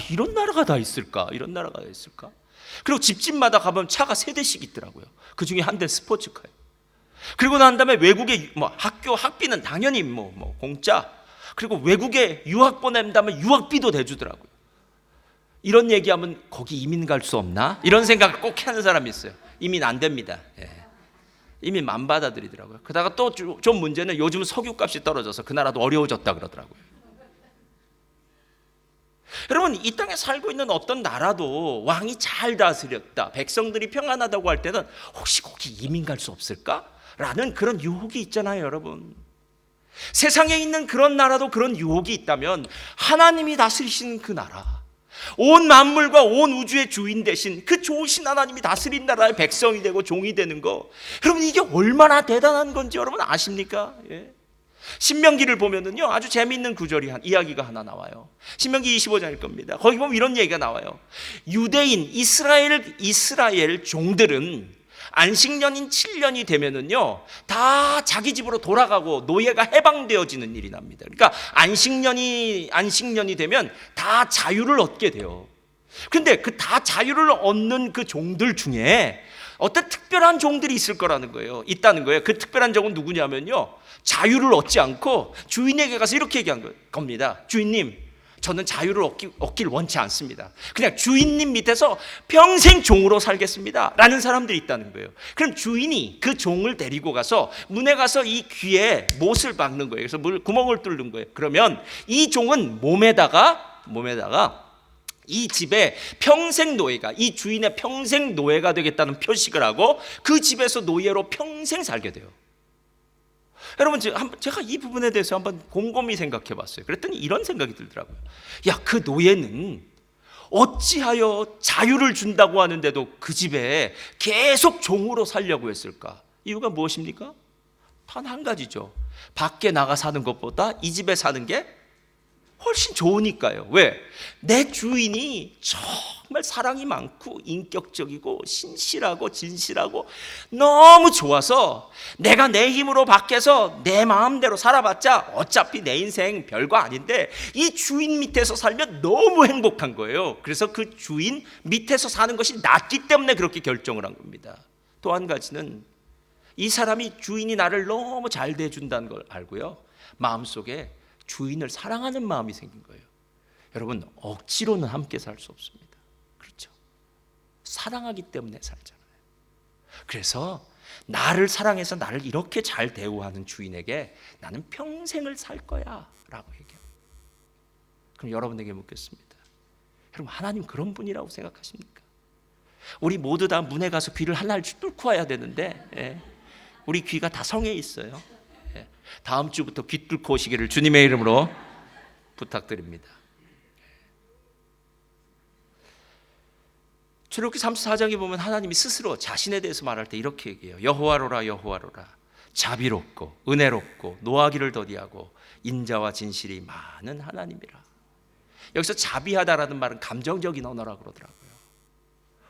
이런 나라가 다 있을까? 그리고 집집마다 가보면 차가 3대씩 있더라고요. 그 중에 한 대는 스포츠카예요. 그리고 난 다음에 외국에 학교 학비는 당연히 공짜. 그리고 외국에 유학 보낸다면 유학비도 대주더라고요. 이런 얘기하면 거기 이민 갈 수 없나? 이런 생각을 꼭 하는 사람이 있어요. 이민 안 됩니다. 이민 안 받아들이더라고요. 그러다가 또 좀 문제는 요즘 석유값이 떨어져서 그 나라도 어려워졌다 그러더라고요. 여러분, 이 땅에 살고 있는 어떤 나라도 왕이 잘 다스렸다, 백성들이 평안하다고 할 때는 혹시 거기 이민 갈 수 없을까? 라는 그런 유혹이 있잖아요, 여러분. 세상에 있는 그런 나라도 그런 유혹이 있다면 하나님이 다스리신 그 나라, 온 만물과 온 우주의 주인 되신 그 좋으신 하나님이 다스린 나라의 백성이 되고 종이 되는 거, 여러분, 이게 얼마나 대단한 건지 여러분 아십니까? 신명기를 보면은요, 아주 재미있는 이야기가 하나 나와요. 신명기 25장일 겁니다. 거기 보면 이런 얘기가 나와요. 유대인 이스라엘 종들은 안식년인 7년이 되면은요, 다 자기 집으로 돌아가고 노예가 해방되어지는 일이 납니다. 그러니까 안식년이 되면 다 자유를 얻게 돼요. 근데 그 다 자유를 얻는 그 종들 중에 어떤 특별한 종들이 있다는 거예요. 그 특별한 종은 누구냐면요, 자유를 얻지 않고 주인에게 가서 이렇게 얘기한 겁니다. 주인님, 저는 자유를 얻길 원치 않습니다. 그냥 주인님 밑에서 평생 종으로 살겠습니다 라는 사람들이 있다는 거예요. 그럼 주인이 그 종을 데리고 가서 문에 가서 이 귀에 못을 박는 거예요. 그래서 구멍을 뚫는 거예요. 그러면 이 종은 몸에다가 이 집의 평생 노예가, 이 주인의 평생 노예가 되겠다는 표식을 하고 그 집에서 노예로 평생 살게 돼요. 여러분, 제가 이 부분에 대해서 한번 곰곰이 생각해 봤어요. 그랬더니 이런 생각이 들더라고요. 야, 그 노예는 어찌하여 자유를 준다고 하는데도 그 집에 계속 종으로 살려고 했을까? 이유가 무엇입니까? 단 한 가지죠. 밖에 나가 사는 것보다 이 집에 사는 게 훨씬 좋으니까요. 왜? 내 주인이 정말 사랑이 많고 인격적이고 신실하고 진실하고 너무 좋아서 내가 내 힘으로 밖에서 내 마음대로 살아봤자 어차피 내 인생 별거 아닌데 이 주인 밑에서 살면 너무 행복한 거예요. 그래서 그 주인 밑에서 사는 것이 낫기 때문에 그렇게 결정을 한 겁니다. 또 한 가지는 이 사람이 주인이 나를 너무 잘 대해준다는 걸 알고요, 마음속에 주인을 사랑하는 마음이 생긴 거예요. 여러분, 억지로는 함께 살 수 없습니다. 그렇죠? 사랑하기 때문에 살잖아요. 그래서 나를 사랑해서 나를 이렇게 잘 대우하는 주인에게 나는 평생을 살 거야 라고 얘기해요. 그럼 여러분에게 묻겠습니다. 여러분, 하나님 그런 분이라고 생각하십니까? 우리 모두 다 문에 가서 귀를 하나를 뚫고 와야 되는데, 우리 귀가 다 성에 있어요. 다음 주부터 귀 뚫고 오시기를 주님의 이름으로 부탁드립니다. 출애굽기 34장에 보면 하나님이 스스로 자신에 대해서 말할 때 이렇게 얘기해요. 여호와로라, 여호와로라, 자비롭고 은혜롭고 노하기를 더디하고 인자와 진실이 많은 하나님이라. 여기서 자비하다라는 말은 감정적인 언어라고 그러더라고요.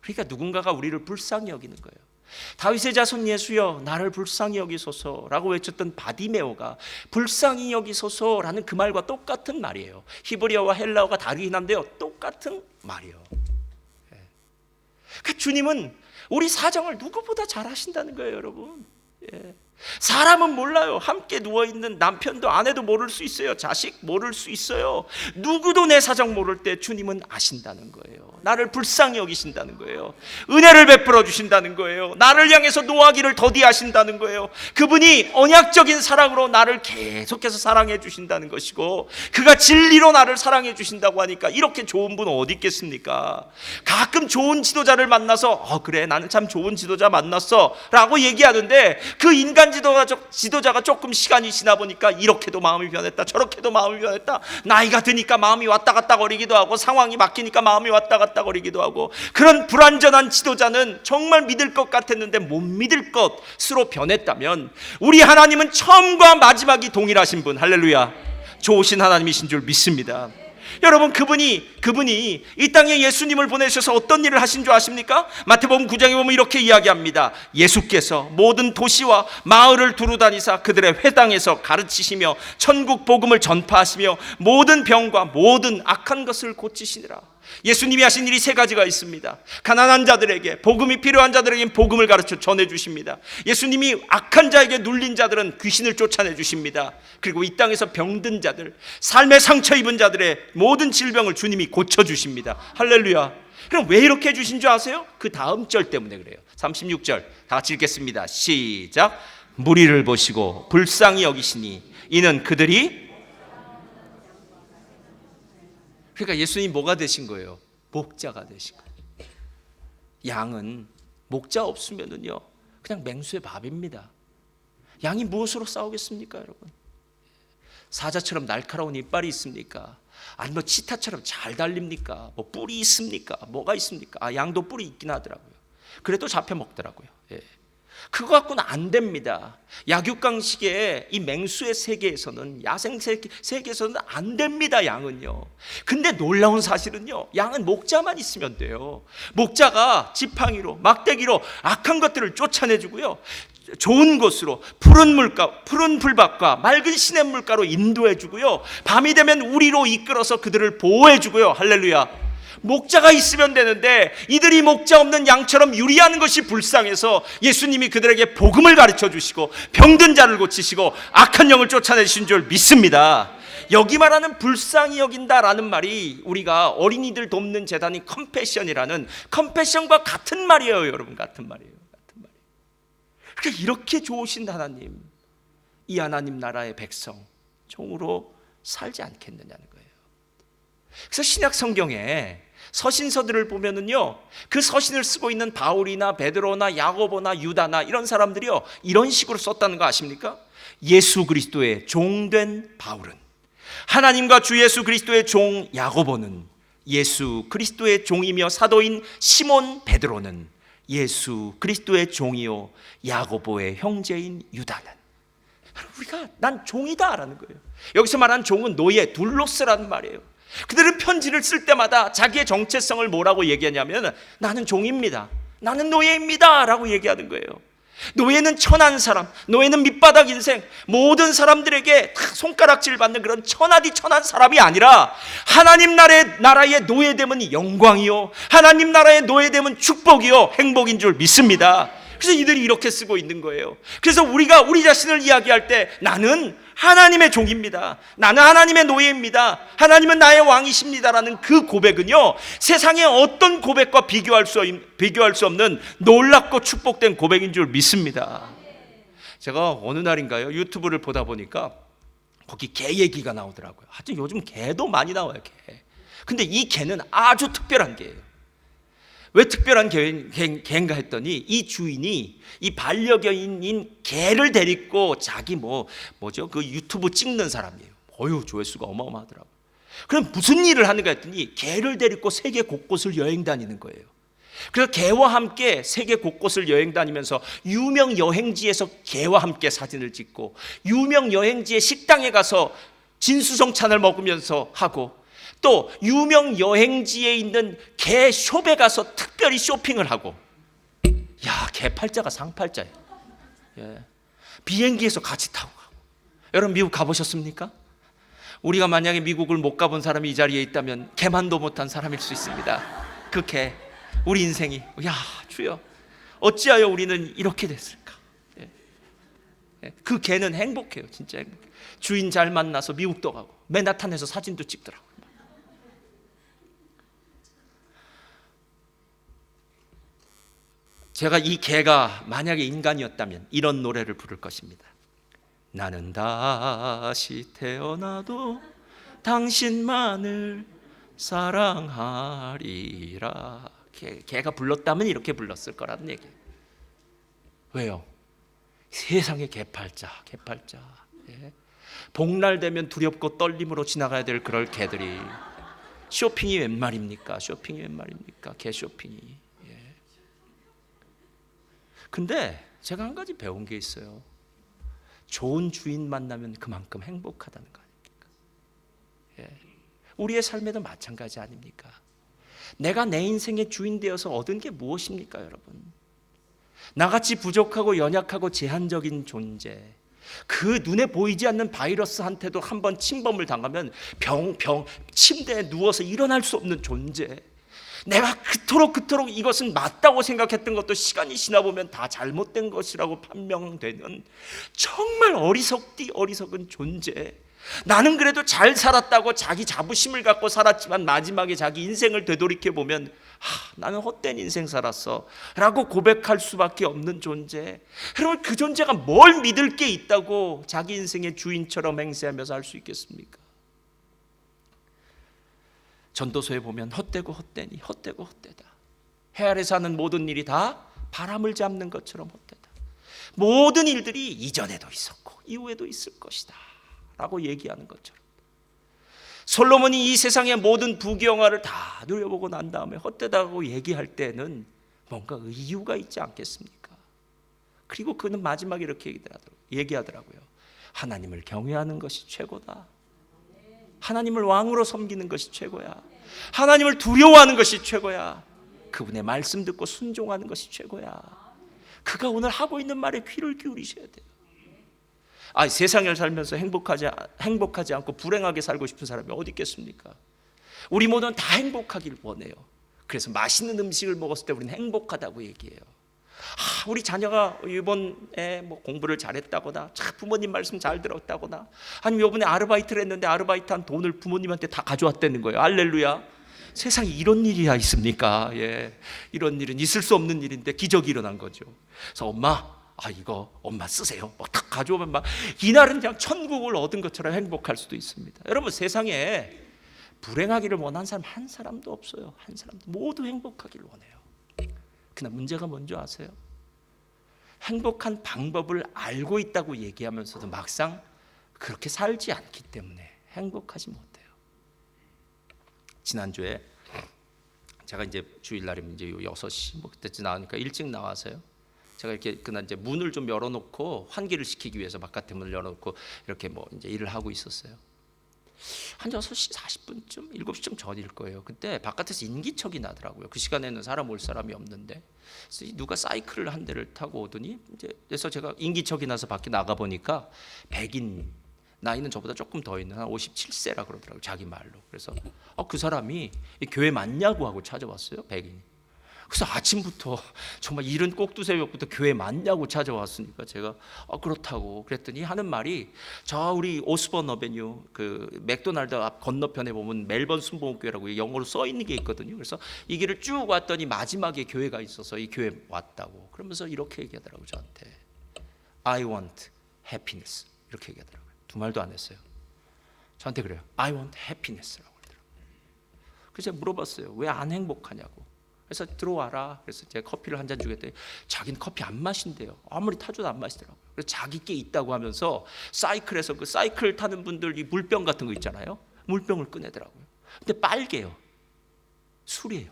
그러니까 누군가가 우리를 불쌍히 여기는 거예요. 다윗의 자손 예수여 나를 불쌍히 여기소서라고 외쳤던 바디메오가 불쌍히 여기소서라는 그 말과 똑같은 말이에요. 히브리어와 헬라어가 다르긴 한데요, 똑같은 말이에요. 그 주님은 우리 사정을 누구보다 잘 아신다는 거예요, 여러분. 사람은 몰라요. 함께 누워있는 남편도 아내도 모를 수 있어요. 자식 모를 수 있어요. 누구도 내 사정 모를 때 주님은 아신다는 거예요. 나를 불쌍히 여기신다는 거예요. 은혜를 베풀어 주신다는 거예요. 나를 향해서 노하기를 더디하신다는 거예요. 그분이 언약적인 사랑으로 나를 계속해서 사랑해 주신다는 것이고, 그가 진리로 나를 사랑해 주신다고 하니까 이렇게 좋은 분 어디 있겠습니까? 가끔 좋은 지도자를 만나서 그래 나는 참 좋은 지도자 만났어 라고 얘기하는데, 그 인간 지도자가 조금 시간이 지나 보니까 이렇게도 마음이 변했다, 저렇게도 마음이 변했다, 나이가 드니까 마음이 왔다 갔다 거리기도 하고 상황이 바뀌니까 마음이 왔다 갔다 거리기도 하고, 그런 불완전한 지도자는 정말 믿을 것 같았는데 못 믿을 것으로 변했다면, 우리 하나님은 처음과 마지막이 동일하신 분, 할렐루야, 좋으신 하나님이신 줄 믿습니다. 여러분, 그분이 이 땅에 예수님을 보내셔서 어떤 일을 하신 줄 아십니까? 마태복음 9장에 보면 이렇게 이야기합니다. 예수께서 모든 도시와 마을을 두루다니사 그들의 회당에서 가르치시며 천국 복음을 전파하시며 모든 병과 모든 악한 것을 고치시니라. 예수님이 하신 일이 세 가지가 있습니다. 가난한 자들에게, 복음이 필요한 자들에게 복음을 가르쳐 전해주십니다. 예수님이 악한 자에게 눌린 자들은 귀신을 쫓아내 주십니다. 그리고 이 땅에서 병든 자들, 삶의 상처 입은 자들의 모든 질병을 주님이 고쳐주십니다. 할렐루야. 그럼 왜 이렇게 해주신 줄 아세요? 그 다음 절 때문에 그래요. 36절 다 같이 읽겠습니다. 시작. 무리를 보시고 불쌍히 여기시니 이는 그들이, 그러니까 예수님이 뭐가 되신 거예요? 목자가 되신 거예요. 양은 목자 없으면은요 그냥 맹수의 밥입니다. 양이 무엇으로 싸우겠습니까, 여러분? 사자처럼 날카로운 이빨이 있습니까? 아니 뭐 치타처럼 잘 달립니까? 뭐 뿔이 있습니까? 뭐가 있습니까? 양도 뿔이 있긴 하더라고요. 그래도 잡혀 먹더라고요. 그거 갖고는 안 됩니다. 약육강식의 이 맹수의 세계에서는, 야생 세계에서는 안 됩니다, 양은요. 근데 놀라운 사실은요, 양은 목자만 있으면 돼요. 목자가 지팡이로, 막대기로 악한 것들을 쫓아내주고요, 좋은 곳으로 푸른 풀밭과 맑은 시냇물가로 인도해주고요, 밤이 되면 우리로 이끌어서 그들을 보호해주고요. 할렐루야. 목자가 있으면 되는데 이들이 목자 없는 양처럼 유리하는 것이 불쌍해서 예수님이 그들에게 복음을 가르쳐 주시고 병든 자를 고치시고 악한 영을 쫓아내신 줄 믿습니다. 여기 말하는 불쌍히 여긴다라는 말이 우리가 어린이들 돕는 재단인 컴패션이라는 컴패션과 같은 말이에요. 여러분, 같은 말이에요. 그러니까 이렇게 좋으신 하나님, 이 하나님 나라의 백성 종으로 살지 않겠느냐는 거예요. 그래서 신약 성경에 서신서들을 보면은요, 그 서신을 쓰고 있는 바울이나 베드로나 야고보나 유다나 이런 사람들이요, 이런 식으로 썼다는 거 아십니까? 예수 그리스도의 종된 바울은, 하나님과 주 예수 그리스도의 종 야고보는, 예수 그리스도의 종이며 사도인 시몬 베드로는 예수 그리스도의 종이요 야고보의 형제인 유다는. 우리가 난 종이다라는 거예요. 여기서 말하는 종은 노예, 둘로스라는 말이에요. 그들은 편지를 쓸 때마다 자기의 정체성을 뭐라고 얘기하냐면 나는 종입니다, 나는 노예입니다 라고 얘기하는 거예요. 노예는 천한 사람, 노예는 밑바닥 인생, 모든 사람들에게 손가락질 받는 그런 천하디 천한 사람이 아니라 하나님 나라의 노예됨은 영광이요, 하나님 나라의 노예됨은 축복이요 행복인 줄 믿습니다. 그래서 이들이 이렇게 쓰고 있는 거예요. 그래서 우리가 우리 자신을 이야기할 때 나는 하나님의 종입니다, 나는 하나님의 노예입니다, 하나님은 나의 왕이십니다라는 그 고백은요, 세상의 어떤 고백과 비교할 수 없는 놀랍고 축복된 고백인 줄 믿습니다. 제가 어느 날인가요, 유튜브를 보다 보니까 거기 개 얘기가 나오더라고요. 하여튼 요즘 개도 많이 나와요, 개. 근데 이 개는 아주 특별한 개예요. 왜 특별한 개인가 했더니 이 주인이 이 반려견인 개를 데리고 자기 그 유튜브 찍는 사람이에요. 어휴, 조회수가 어마어마하더라고요. 그럼 무슨 일을 하는가 했더니 개를 데리고 세계 곳곳을 여행 다니는 거예요. 그래서 개와 함께 세계 곳곳을 여행 다니면서 유명 여행지에서 개와 함께 사진을 찍고, 유명 여행지의 식당에 가서 진수성찬을 먹으면서 하고, 또 유명 여행지에 있는 개 숍에 가서 특별히 쇼핑을 하고. 야, 개 팔자가 상팔자예요. 예. 비행기에서 같이 타고 가고. 여러분, 미국 가보셨습니까? 우리가 만약에 미국을 못 가본 사람이 이 자리에 있다면 개만도 못한 사람일 수 있습니다. 그 개, 우리 인생이, 야 주여, 어찌하여 우리는 이렇게 됐을까? 예. 예. 그 개는 행복해요, 진짜 행복해요. 주인 잘 만나서 미국도 가고 맨하탄에서 사진도 찍더라고요. 제가 이 개가 만약에 인간이었다면 이런 노래를 부를 것입니다. 나는 다시 태어나도 당신만을 사랑하리라. 개가 불렀다면 이렇게 불렀을 거라는 얘기예요. 왜요? 세상에 개팔자. 예. 복날 되면 두렵고 떨림으로 지나가야 될 그럴 개들이 쇼핑이 웬 말입니까? 개 쇼핑이. 근데 제가 한 가지 배운 게 있어요. 좋은 주인 만나면 그만큼 행복하다는 거 아닙니까? 예. 우리의 삶에도 마찬가지 아닙니까? 내가 내 인생의 주인 되어서 얻은 게 무엇입니까, 여러분? 나같이 부족하고 연약하고 제한적인 존재, 그 눈에 보이지 않는 바이러스한테도 한번 침범을 당하면 침대에 누워서 일어날 수 없는 존재, 내가 그토록 이것은 맞다고 생각했던 것도 시간이 지나보면 다 잘못된 것이라고 판명되는 정말 어리석은 존재. 나는 그래도 잘 살았다고 자기 자부심을 갖고 살았지만 마지막에 자기 인생을 되돌이켜보면 나는 헛된 인생 살았어 라고 고백할 수밖에 없는 존재. 여러분, 그 존재가 뭘 믿을 게 있다고 자기 인생의 주인처럼 행세하면서 할 수 있겠습니까? 전도서에 보면 헛되고 헛되다. 해 아래 사는 모든 일이 다 바람을 잡는 것처럼 헛되다. 모든 일들이 이전에도 있었고 이후에도 있을 것이다 라고 얘기하는 것처럼, 솔로몬이 이 세상의 모든 부귀영화를 다 누려보고 난 다음에 헛되다고 얘기할 때는 뭔가 이유가 있지 않겠습니까? 그리고 그는 마지막에 이렇게 얘기하더라고요. 하나님을 경외하는 것이 최고다. 하나님을 왕으로 섬기는 것이 최고야. 하나님을 두려워하는 것이 최고야. 그분의 말씀 듣고 순종하는 것이 최고야. 그가 오늘 하고 있는 말에 귀를 기울이셔야 돼요. 세상을 살면서 행복하지 않고 불행하게 살고 싶은 사람이 어디 있겠습니까? 우리 모두는 다 행복하길 원해요. 그래서 맛있는 음식을 먹었을 때 우리는 행복하다고 얘기해요. 우리 자녀가 이번에 뭐 공부를 잘했다거나, 부모님 말씀 잘 들었다거나, 아니면 이번에 아르바이트를 했는데 아르바이트한 돈을 부모님한테 다 가져왔다는 거예요. 할렐루야. 세상에 이런 일이야 있습니까? 이런 일은 있을 수 없는 일인데 기적이 일어난 거죠. 그래서 엄마, 이거 엄마 쓰세요. 막 딱 가져오면 막 이날은 그냥 천국을 얻은 것처럼 행복할 수도 있습니다. 여러분, 세상에 불행하기를 원하는 사람 한 사람도 없어요. 한 사람도. 모두 행복하기를 원해요. 그러나 문제가 뭔지 아세요? 행복한 방법을 알고 있다고 얘기하면서도 막상 그렇게 살지 않기 때문에 행복하지 못해요. 지난주에 제가 이제 주일날이면 이제 6시 뭐 그때쯤 나오니까 일찍 나와서요. 제가 이렇게 그날 이제 문을 좀 열어놓고 환기를 시키기 위해서 바깥에 문을 열어놓고 이렇게 뭐 이제 일을 하고 있었어요. 한 6시 40분쯤, 7시쯤 전일 거예요. 그때 바깥에서 인기척이 나더라고요. 그 시간에는 사람 올 사람이 없는데, 그래서 누가 사이클을 한 대를 타고 오더니 이제 그래서 제가 인기척이 나서 밖에 나가 보니까 백인, 나이는 저보다 조금 더 있는 한 57세라 그러더라고요. 자기 말로. 그래서 그 사람이 교회 맞냐고 하고 찾아왔어요. 백인이. 그래서 아침부터 정말 이른 꼭두새벽부터 교회 맞냐고 찾아왔으니까 제가 그렇다고 그랬더니 하는 말이, 저 우리 오스번 어베뉴 그 맥도날드 앞 건너편에 보면 멜번 순복음교회라고 영어로 써 있는 게 있거든요. 그래서 이 길을 쭉 왔더니 마지막에 교회가 있어서 이 교회 왔다고 그러면서 이렇게 얘기하더라고요. 저한테 I want happiness 이렇게 얘기하더라고요. 두 말도 안 했어요. 저한테 그래요. I want happiness라고 그러더라고요. 그래서 제가 물어봤어요. 왜 안 행복하냐고. 그래서 들어와라. 그래서 제가 커피를 한 잔 주겠더니 자기는 커피 안 마신대요. 아무리 타줘도 안 마시더라고요. 그래서 자기께 있다고 하면서 사이클에서 그 사이클 타는 분들 이 물병 같은 거 있잖아요. 물병을 꺼내더라고요. 근데 빨개요. 술이에요.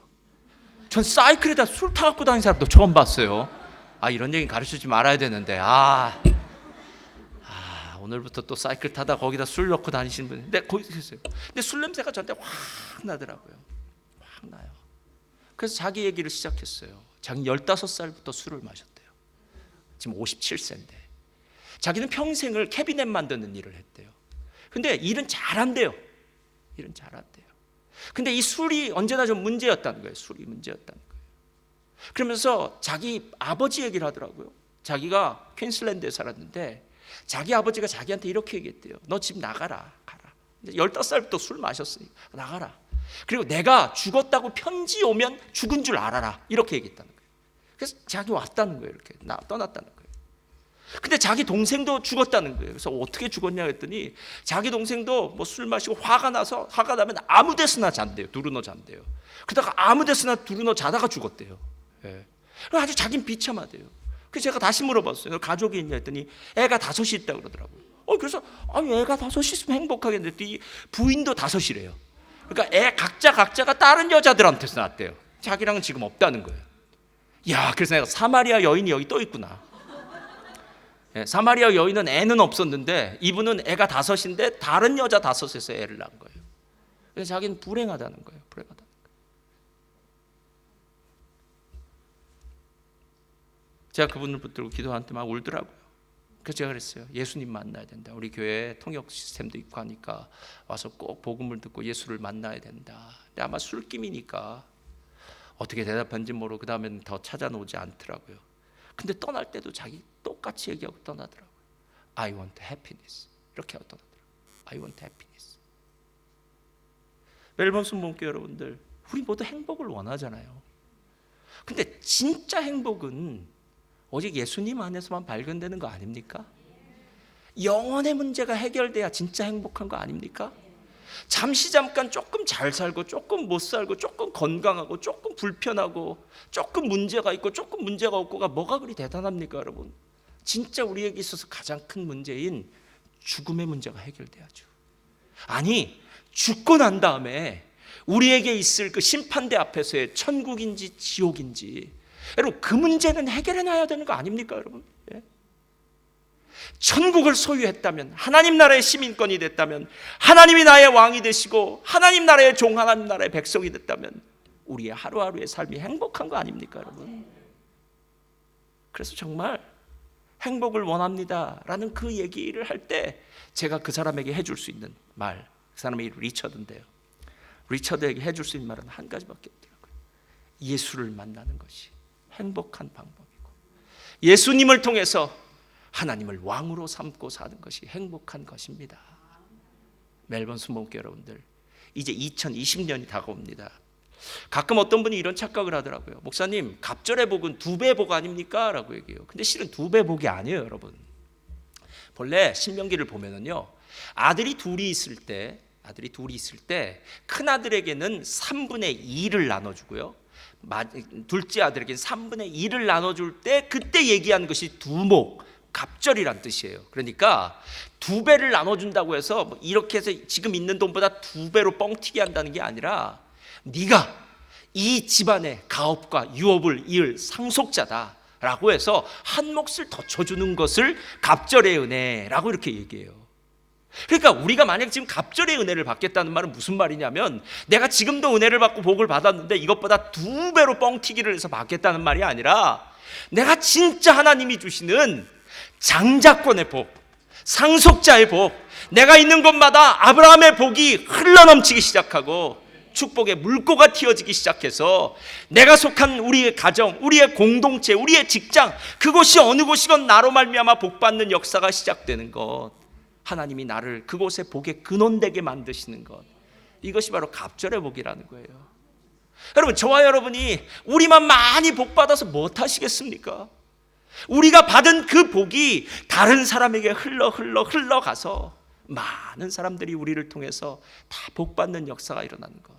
전 사이클에다 술 타갖고 다니는 사람도 처음 봤어요. 이런 얘기 가르치지 말아야 되는데 오늘부터 또 사이클 타다 거기다 술 넣고 다니시는 분, 근데 거기 있어요. 근데 술 냄새가 저한테 확 나더라고요. 확 나요. 그래서 자기 얘기를 시작했어요. 자기 15살부터 술을 마셨대요. 지금 57세인데 자기는 평생을 캐비넷 만드는 일을 했대요. 근데 일은 잘한대요. 일은 잘한대요. 근데 이 술이 언제나 좀 문제였다는 거예요. 술이 문제였다는 거예요. 그러면서 자기 아버지 얘기를 하더라고요. 자기가 퀸슬랜드에 살았는데 자기 아버지가 자기한테 이렇게 얘기했대요. 너 집 나가라. 가라. 15살부터 술 마셨으니까 나가라. 그리고 내가 죽었다고 편지 오면 죽은 줄 알아라. 이렇게 얘기했다는 거예요. 그래서 자기 왔다는 거예요. 이렇게 떠났다는 거예요. 근데 자기 동생도 죽었다는 거예요. 그래서 어떻게 죽었냐 했더니 자기 동생도 뭐 술 마시고 화가 나면 아무 데서나 잔대요. 두루너 잔대요. 그러다가 아무 데서나 두루너 자다가 죽었대요. 아주 자긴 비참하대요. 그래서 제가 다시 물어봤어요. 가족이 있냐 했더니 애가 5이 있다고 그러더라고요. 그래서 애가 5이 있으면 행복하겠는데 이 부인도 5이래요. 그러니까 애 각자가 다른 여자들한테서 낳았대요. 자기랑은 지금 없다는 거예요. 그래서 내가 사마리아 여인이 여기 또 있구나. 사마리아 여인은 애는 없었는데 이분은 애가 5인데 다른 여자 5에서 애를 낳은 거예요. 그래서 자기는 불행하다는 거예요. 불행하다는 거예요. 제가 그분을 붙들고 기도할 때 막 울더라고요. 그래서 제가 그랬어요. 예수님 만나야 된다. 우리 교회에 통역 시스템도 있고 하니까 와서 꼭 복음을 듣고 예수를 만나야 된다. 근데 아마 술김이니까 어떻게 대답한지 모르고 그 다음에는 더 찾아오지 않더라고요. 근데 떠날 때도 자기 똑같이 얘기하고 떠나더라고요. I want happiness. 이렇게 하고 떠나더라고요. I want happiness. 멜번 순복음교회 여러분들, 우리 모두 행복을 원하잖아요. 근데 진짜 행복은 오직 예수님 안에서만 발견되는 거 아닙니까? 영혼의 문제가 해결돼야 진짜 행복한 거 아닙니까? 잠깐 조금 잘 살고 조금 못 살고 조금 건강하고 조금 불편하고 조금 문제가 있고 조금 문제가 없고가 뭐가 그리 대단합니까 여러분? 진짜 우리에게 있어서 가장 큰 문제인 죽음의 문제가 해결돼야죠. 아니, 죽고 난 다음에 우리에게 있을 그 심판대 앞에서의 천국인지 지옥인지, 여러분 그 문제는 해결해 놔야 되는 거 아닙니까 여러분? 천국을 소유했다면, 하나님 나라의 시민권이 됐다면, 하나님이 나의 왕이 되시고 하나님 나라의 종, 하나님 나라의 백성이 됐다면 우리의 하루하루의 삶이 행복한 거 아닙니까 여러분? 그래서 정말 행복을 원합니다 라는 그 얘기를 할 때 제가 그 사람에게 해줄 수 있는 말, 그 사람의 이름 리처드인데요. 리처드에게 해줄 수 있는 말은 한 가지밖에 없더라고요. 예수를 만나는 것이 행복한 방법이고, 예수님을 통해서 하나님을 왕으로 삼고 사는 것이 행복한 것입니다. 멜번 순복음교회 여러분들, 이제 2020년이 다가옵니다. 가끔 어떤 분이 이런 착각을 하더라고요. 목사님, 갑절의 복은 2배 복 아닙니까? 라고 얘기해요. 근데 실은 2배 복이 아니에요, 여러분. 본래 신명기를 보면은요, 아들이 둘이 있을 때 큰 아들에게는 3분의 2를 나눠주고요, 둘째 아들에게는 3분의 2를 나눠줄 때 그때 얘기하는 것이 두목, 갑절이란 뜻이에요. 그러니까 2배를 나눠준다고 해서 뭐 이렇게 해서 지금 있는 돈보다 2배로 뻥튀기 한다는 게 아니라, 네가 이 집안의 가업과 유업을 이을 상속자다라고 해서 한 몫을 더 쳐주는 것을 갑절의 은혜라고 이렇게 얘기해요. 그러니까 우리가 만약 지금 갑절의 은혜를 받겠다는 말은 무슨 말이냐면, 내가 지금도 은혜를 받고 복을 받았는데 이것보다 2배로 뻥튀기를 해서 받겠다는 말이 아니라, 내가 진짜 하나님이 주시는 장자권의 복, 상속자의 복, 내가 있는 곳마다 아브라함의 복이 흘러넘치기 시작하고 축복의 물꼬가 튀어지기 시작해서 내가 속한 우리의 가정, 우리의 공동체, 우리의 직장, 그곳이 어느 곳이건 나로 말미암아 복받는 역사가 시작되는 것, 하나님이 나를 그곳에 복의 근원되게 만드시는 것, 이것이 바로 갑절의 복이라는 거예요. 여러분, 저와 여러분이 우리만 많이 복받아서 못하시겠습니까? 우리가 받은 그 복이 다른 사람에게 흘러가서 많은 사람들이 우리를 통해서 다 복받는 역사가 일어나는 것.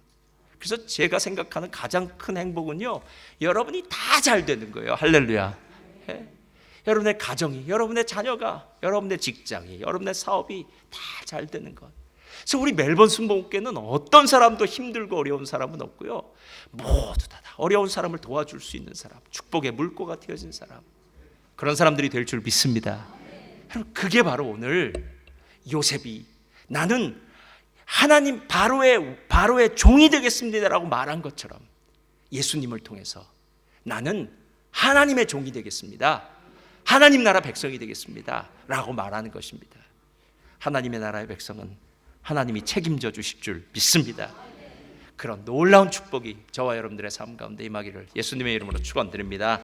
그래서 제가 생각하는 가장 큰 행복은요, 여러분이 다 잘 되는 거예요. 할렐루야. 예? 여러분의 가정이, 여러분의 자녀가, 여러분의 직장이, 여러분의 사업이 다 잘 되는 것. 그래서 우리 멜번 순복음교회는 어떤 사람도 힘들고 어려운 사람은 없고요, 모두 다 어려운 사람을 도와줄 수 있는 사람, 축복의 물꼬가 튀어진 사람, 그런 사람들이 될 줄 믿습니다. 그게 바로 오늘 요셉이 나는 하나님 바로의 종이 되겠습니다라고 말한 것처럼, 예수님을 통해서 나는 하나님의 종이 되겠습니다, 하나님 나라 백성이 되겠습니다 라고 말하는 것입니다. 하나님의 나라의 백성은 하나님이 책임져 주실 줄 믿습니다. 그런 놀라운 축복이 저와 여러분들의 삶 가운데 임하기를 예수님의 이름으로 축원드립니다.